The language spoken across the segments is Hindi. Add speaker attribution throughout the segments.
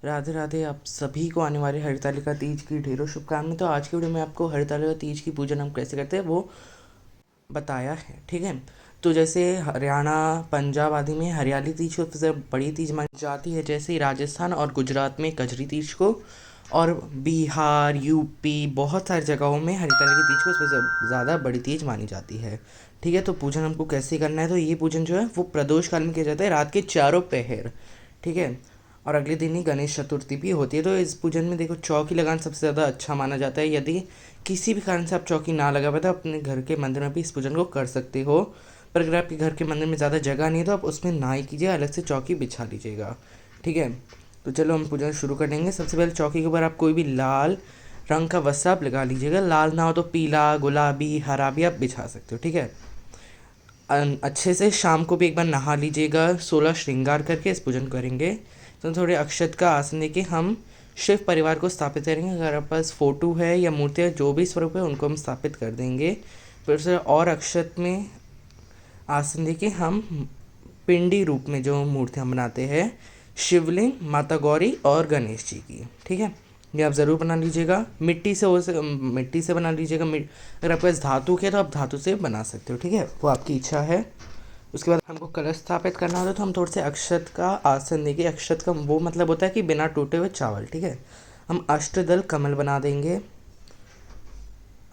Speaker 1: राधे राधे। आप सभी को आने वाले हरतालिका तीज की ढेरों शुभकामनाएं। तो आज की वीडियो में आपको हरतालिका तीज की पूजन हम कैसे करते हैं वो बताया है, ठीक है। तो जैसे हरियाणा, पंजाब आदि में हरियाली तीज को सबसे बड़ी तीज मानी जाती है, जैसे ही राजस्थान और गुजरात में कजरी तीज को, और बिहार, यूपी, बहुत सारी जगहों में हरितालिका तीज को सबसे ज़्यादा बड़ी तीज मानी जाती है, ठीक है। तो पूजन हमको कैसे करना है, तो ये पूजन जो है वो प्रदोष काल में किया जाता है, रात के चारों पहर, ठीक है। और अगले दिन ही गणेश चतुर्थी भी होती है। तो इस पूजन में देखो, चौकी लगाना सबसे ज़्यादा अच्छा माना जाता है। यदि किसी भी कारण से आप चौकी ना लगा पाए तो अपने घर के मंदिर में भी इस पूजन को कर सकते हो। पर अगर आपके घर के मंदिर में ज़्यादा जगह नहीं है तो आप उसमें ना ही कीजिए, अलग से चौकी बिछा लीजिएगा, ठीक है। तो चलो हम पूजन शुरू कर देंगे। सबसे पहले चौकी के ऊपर आप कोई भी लाल रंग का वस्त्र आप लगा लीजिएगा। लाल ना हो तो पीला, गुलाबी, हरा भी आप बिछा सकते हो, ठीक है। अच्छे से शाम को भी एक बार नहा लीजिएगा, 16 श्रृंगार करके इस पूजन करेंगे। तो थोड़े अक्षत का आसन देके हम शिव परिवार को स्थापित करेंगे। अगर आपके पास फोटो है या मूर्ति है, जो भी स्वरूप है उनको हम स्थापित कर देंगे। फिर से और अक्षत में आसन देके हम पिंडी रूप में जो मूर्ति हम बनाते हैं, शिवलिंग, माता गौरी और गणेश जी की, ठीक है। ये आप ज़रूर बना लीजिएगा। मिट्टी से बना लीजिएगा। अगर आपके पास धातु के तो आप धातु से बना सकते हो, ठीक है, वो आपकी इच्छा है। उसके बाद हमको कलश स्थापित करना होता है, तो हम थोड़े से अक्षत का आसन देंगे। अक्षत का वो मतलब होता है कि बिना टूटे हुए चावल, ठीक है। हम अष्टदल कमल बना देंगे।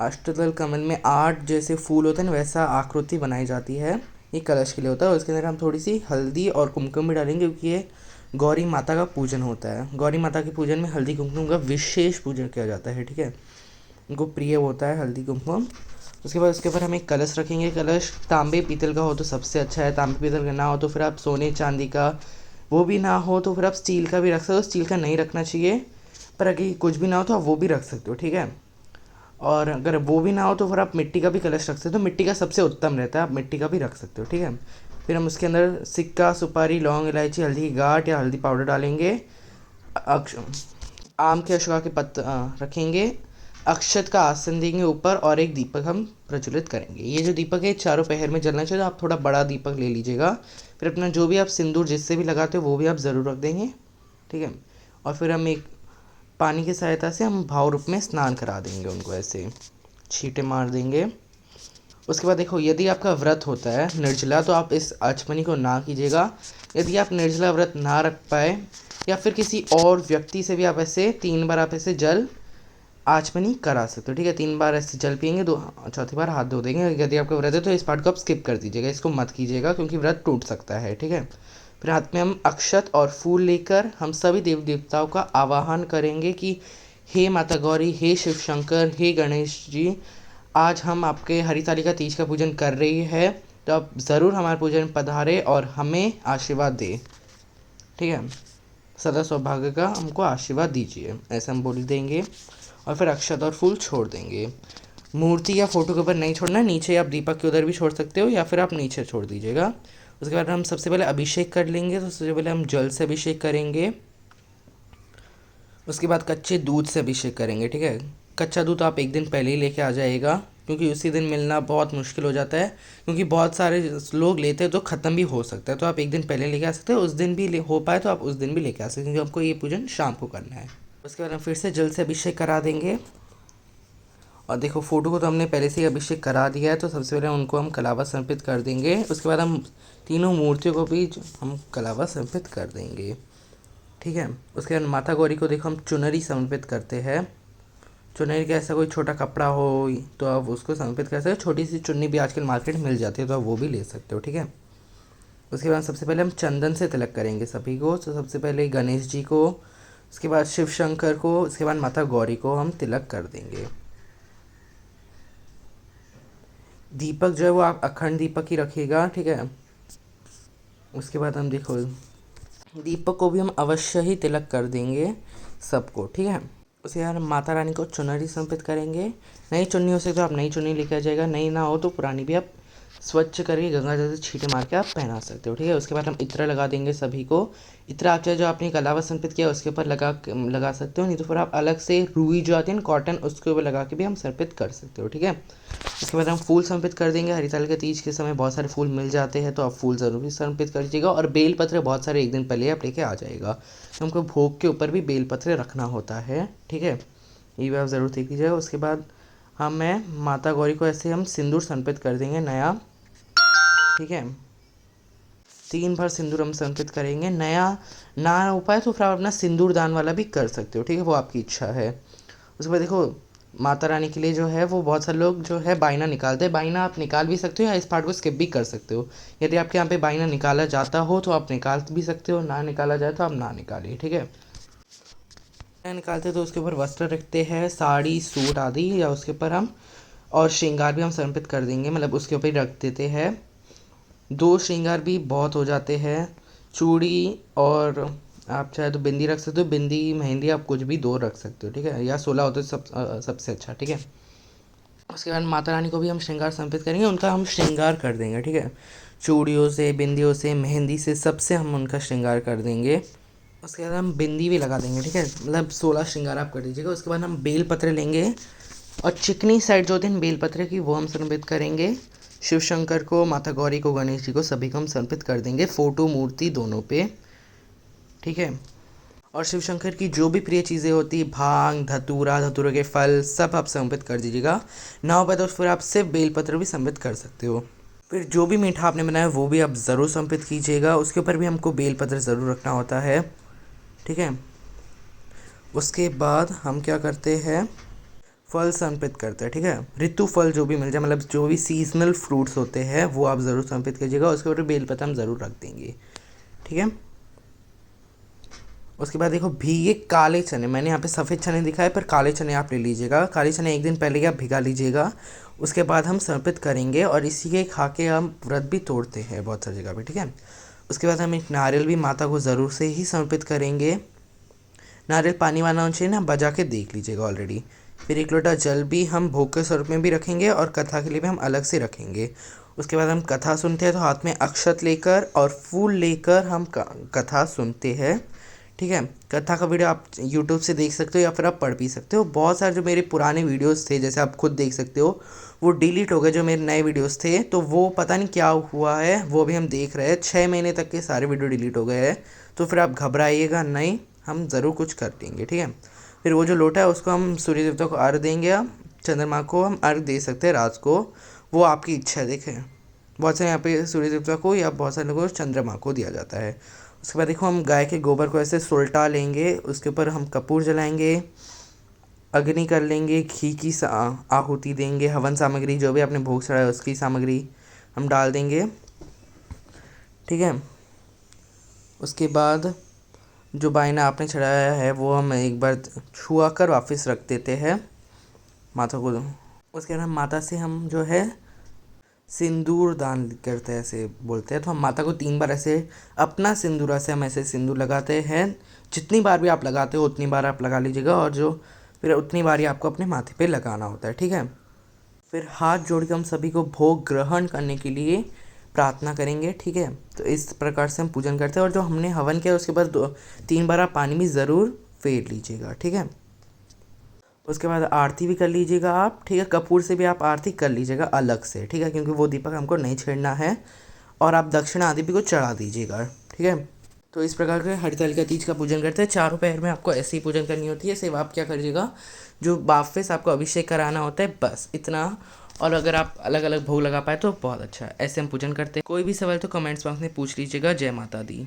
Speaker 1: अष्टदल कमल में 8 जैसे फूल होते हैं ना, वैसा आकृति बनाई जाती है। ये कलश के लिए होता है। उसके अंदर हम थोड़ी सी हल्दी और कुमकुम भी डालेंगे, क्योंकि ये गौरी माता का पूजन होता है। गौरी माता के पूजन में हल्दी कुमकुम का विशेष पूजन किया जाता है, ठीक है। उनको प्रिय होता है हल्दी कुमकुम। उसके बाद उसके ऊपर हम एक कलश रखेंगे। कलश तांबे पीतल का हो तो सबसे अच्छा है। तांबे पीतल का ना हो तो फिर आप सोने चांदी का, वो भी ना हो तो फिर आप स्टील का भी रख सकते हो। स्टील का नहीं रखना चाहिए, पर अगर कुछ भी ना हो तो आप वो भी रख सकते हो, ठीक है। और अगर वो भी ना हो तो फिर आप मिट्टी का भी कलश रख सकते हो। मिट्टी का सबसे उत्तम रहता है, आप मिट्टी का भी रख सकते हो, ठीक है। फिर हम उसके अंदर सिक्का, सुपारी, लौंग, इलायची, हल्दी की गांठ या हल्दी पाउडर डालेंगे। अक्ष आम के अशोका के रखेंगे। अक्षत का आसन देंगे ऊपर, और एक दीपक हम प्रज्वलित करेंगे। ये जो दीपक है चारों पहर में जलना चाहिए, तो आप थोड़ा बड़ा दीपक ले लीजिएगा। फिर अपना जो भी आप सिंदूर जिससे भी लगाते हो वो भी आप ज़रूर रख देंगे, ठीक है। और फिर हम एक पानी की सहायता से हम भाव रूप में स्नान करा देंगे उनको, ऐसे छींटे मार देंगे। उसके बाद देखो, यदि आपका व्रत होता है निर्जला तो आप इस आचमनी को ना कीजिएगा। यदि आप निर्जला व्रत ना रख पाए, या फिर किसी और व्यक्ति से भी आप ऐसे 3 बार आप ऐसे जल आचमनी करा सकते हो, ठीक है। 3 बार ऐसे जल पियेंगे, दो चौथी बार हाथ धो देंगे। यदि आपका व्रत है तो इस पार्ट को आप स्किप कर दीजिएगा, इसको मत कीजिएगा, क्योंकि व्रत टूट सकता है, ठीक है। फिर हाथ में हम अक्षत और फूल लेकर हम सभी देव देवताओं का आवाहन करेंगे कि हे माता गौरी, हे शिव शंकर, हे गणेश जी, आज हम आपके हरितालिका तीज का पूजन कर रही है, तो आप ज़रूर हमारे पूजन पधारे और हमें आशीर्वाद दे, ठीक है। सदा सौभाग्य का हमको आशीर्वाद दीजिए, ऐसा हम बोल देंगे। और फिर अक्षत और फूल छोड़ देंगे। मूर्ति या फोटो के ऊपर नहीं छोड़ना है, नीचे आप दीपक के उधर भी छोड़ सकते हो, या फिर आप नीचे छोड़ दीजिएगा। उसके बाद हम सबसे पहले अभिषेक कर लेंगे। तो सबसे पहले हम जल से अभिषेक करेंगे। उसके बाद कच्चे दूध से अभिषेक करेंगे, ठीक है। कच्चा दूध आप एक दिन पहले ही लेके आ जाएगा, क्योंकि उसी दिन मिलना बहुत मुश्किल हो जाता है, क्योंकि बहुत सारे लोग लेते हैं तो ख़त्म भी हो सकता है। तो आप एक दिन पहले लेके आ सकते हो, उस दिन भी हो पाए तो आप उस दिन भी लेके आ सकते हैं, क्योंकि आपको ये पूजन शाम को करना है। उसके बाद हम फिर से जल से अभिषेक करा देंगे। और देखो, फोटो को तो हमने पहले से ही अभिषेक करा दिया है, तो सबसे पहले उनको हम कलावा समर्पित कर देंगे। उसके बाद हम तीनों मूर्तियों को भी हम कलावा समर्पित कर देंगे, ठीक है। उसके बाद माता गौरी को देखो हम चुनरी समर्पित करते हैं। चुनरी का ऐसा कोई छोटा कपड़ा हो तो आप उसको समर्पित कर सकते हो। छोटी सी चुन्नी भी आजकल मार्केट में मिल जाती है, तो आप वो भी ले सकते हो, ठीक है। उसके बाद सबसे पहले हम चंदन से तिलक करेंगे सभी को। तो सबसे पहले गणेश जी को, उसके बाद शिव शंकर को, उसके बाद माता गौरी को हम तिलक कर देंगे। दीपक जो है वो आप अखंड दीपक ही रखिएगा, ठीक है। उसके बाद हम देखो, दीपक को भी हम अवश्य ही तिलक कर देंगे सबको, ठीक है। उसके बाद हम माता रानी को चुनरी समर्पित करेंगे। नई चुन्नी हो सके तो आप नई चुन्नी लेके आ जाएगा, नई ना हो तो पुरानी भी आप स्वच्छ करके गंगा जल से छींटे मार के आप पहना सकते हो, ठीक है। उसके बाद हम इत्र लगा देंगे सभी को। इत्र आप चाहे जो आपने कलावा समर्पित किया उसके ऊपर लगा सकते हो, नहीं तो फिर आप अलग से रुई जो आती है ना कॉटन, उसके ऊपर लगा के भी हम समर्पित कर सकते हो, ठीक है। उसके बाद हम फूल समर्पित कर देंगे। हरितालिका तीज के समय बहुत सारे फूल मिल जाते हैं, तो आप फूल ज़रूर भी समर्पित कर दीजिएगा। और बेल पत्र बहुत सारे एक दिन पहले आप लेके आ जाएगा, हमको भोग के ऊपर भी बेलपत्र रखना होता है, ठीक है। ये भी आप ज़रूर देख लीजिएगा। उसके बाद हमें माता गौरी को ऐसे हम सिंदूर समर्पित कर देंगे नया, ठीक है। 3 बार सिंदूर हम समर्पित करेंगे। नया ना हो पाए तो फिर आप अपना सिंदूर दान वाला भी कर सकते हो, ठीक है, वो आपकी इच्छा है। उसके बाद देखो माता रानी के लिए जो है वो बहुत सारे लोग जो है बायना निकालते हैं। बायना आप निकाल भी सकते हो या इस पार्ट को स्किप भी कर सकते हो। यदि आपके यहाँ पे बायना निकाला जाता हो तो आप निकाल भी सकते हो, ना निकाला जाए तो आप ना निकालिए, ठीक है। निकालते तो उसके ऊपर वस्त्र रखते हैं, साड़ी सूट आदि, या उसके ऊपर हम और श्रृंगार भी हम समर्पित कर देंगे, मतलब उसके ऊपर ही रख देते हैं। 2 श्रृंगार भी बहुत हो जाते हैं। चूड़ी और आप चाहे तो बिंदी रख सकते हो, बिंदी मेहंदी आप कुछ भी 2 रख सकते हो, ठीक है, या 16 हो तो सबसे अच्छा, ठीक है। उसके बाद माता रानी को भी हम श्रृंगार समर्पित करेंगे, उनका हम श्रृंगार कर देंगे, ठीक है। चूड़ियों से, बिंदियों से, मेहंदी से, सबसे हम उनका श्रृंगार कर देंगे। उसके बाद हम बिंदी भी लगा देंगे, ठीक है, मतलब 16 श्रृंगार आप कर दीजिएगा। उसके बाद हम बेल पत्र लेंगे और चिकनी साइड जो दिन बेल पत्र की वो हम समर्पित करेंगे शिव शंकर को, माता गौरी को, गणेश जी को, सभी को हम समर्पित कर देंगे, फोटो मूर्ति दोनों पे, ठीक है। और शिव शंकर की जो भी प्रिय चीज़ें होती, भांग, धतूरा, धतूरे के फल, सब आप समर्पित कर दीजिएगा। ना हो पाए तो फिर आप सिर्फ बेलपत्र भी समर्पित कर सकते हो। फिर जो भी मीठा आपने बनाया वो भी आप ज़रूर समर्पित कीजिएगा, उसके ऊपर भी हमको बेलपत्र ज़रूर रखना होता है, ठीक है। उसके बाद हम क्या करते हैं, फल समर्पित करते हैं, ठीक है। ऋतु फल जो भी मिल जाए, मतलब जो भी सीजनल फ्रूट्स होते हैं वो आप ज़रूर समर्पित कीजिएगा, उसके ऊपर बेलपत्र हम ज़रूर रख देंगे, ठीक है। उसके बाद देखो भीगे काले चने, मैंने यहाँ पे सफ़ेद चने दिखाए पर काले चने आप ले लीजिएगा। काले चने एक दिन पहले ही आप भिगा लीजिएगा, उसके बाद हम समर्पित करेंगे और इसी के खा के हम व्रत भी तोड़ते हैं बहुत सारी जगह पे, ठीक है। उसके बाद हम एक नारियल भी माता को ज़रूर से ही समर्पित करेंगे। नारियल पानी वाला होना चाहिए ना, बजा के देख लीजिएगा ऑलरेडी। फिर 1 लोटा जल भी हम भोग के स्वरूप में भी रखेंगे और कथा के लिए भी हम अलग से रखेंगे। उसके बाद हम कथा सुनते हैं तो हाथ में अक्षत लेकर और फूल लेकर हम कथा सुनते हैं, ठीक है। कथा का वीडियो आप यूट्यूब से देख सकते हो या फिर आप पढ़ भी सकते हो। बहुत सारे जो मेरे पुराने वीडियोस थे जैसे आप खुद देख सकते हो वो डिलीट हो गए, जो मेरे नए वीडियोस थे, तो वो पता नहीं क्या हुआ है, वो भी हम देख रहे हैं। 6 महीने तक के सारे वीडियो डिलीट हो गए हैं, तो फिर आप घबराइएगा नहीं, हम ज़रूर कुछ कर लेंगे, ठीक है। फिर वो जो लोटा है उसको हम सूर्य देवता को अर्घ देंगे, या चंद्रमा को हम अर्घ दे सकते हैं रात को, वो आपकी इच्छा है। देखें बहुत सारे यहाँ पे सूर्य देवता को या बहुत सारे लोगों को चंद्रमा को दिया जाता है। उसके बाद देखो हम गाय के गोबर को ऐसे सुलटा लेंगे, उसके ऊपर हम कपूर जलाएंगे, अग्नि कर लेंगे, घी की आहुति देंगे, हवन सामग्री जो भी आपने भोग चढ़ाया उसकी सामग्री हम डाल देंगे, ठीक है। उसके बाद जो बायना आपने चढ़ाया है वो हम एक बार छुआ कर वापस रख देते हैं माता को। उसके बाद हम माता से हम जो है सिंदूर दान करते हैं, ऐसे बोलते हैं, तो हम माता को 3 बार ऐसे अपना सिंदूरा से हम ऐसे सिंदूर लगाते हैं। जितनी बार भी आप लगाते हो उतनी बार आप लगा लीजिएगा, और जो फिर उतनी बार ही आपको अपने माथे पे लगाना होता है, ठीक है। फिर हाथ जोड़ के हम सभी को भोग ग्रहण करने के लिए प्रार्थना करेंगे, ठीक है। तो इस प्रकार से हम पूजन करते हैं, और जो हमने हवन किया उसके बाद 3 बार आप पानी भी ज़रूर फेर लीजिएगा, ठीक है। उसके बाद आरती भी कर लीजिएगा आप, ठीक है। कपूर से भी आप आरती कर लीजिएगा अलग से, ठीक है, क्योंकि वो दीपक हमको नहीं छेड़ना है। और आप दक्षिणा आदि भी को चढ़ा दीजिएगा, ठीक है। तो इस प्रकार के हरितालिका तीज का पूजन करते हैं। चारों पैर में आपको ऐसे ही पूजन करनी होती है। सिर्फ आप क्या करिएगा, जो वापस आपको अभिषेक कराना होता है, बस इतना। और अगर आप अलग अलग भोग लगा पाए तो बहुत अच्छा है। ऐसे हम पूजन करते हैं। कोई भी सवाल तो कमेंट्स बॉक्स में पूछ लीजिएगा। जय माता दी।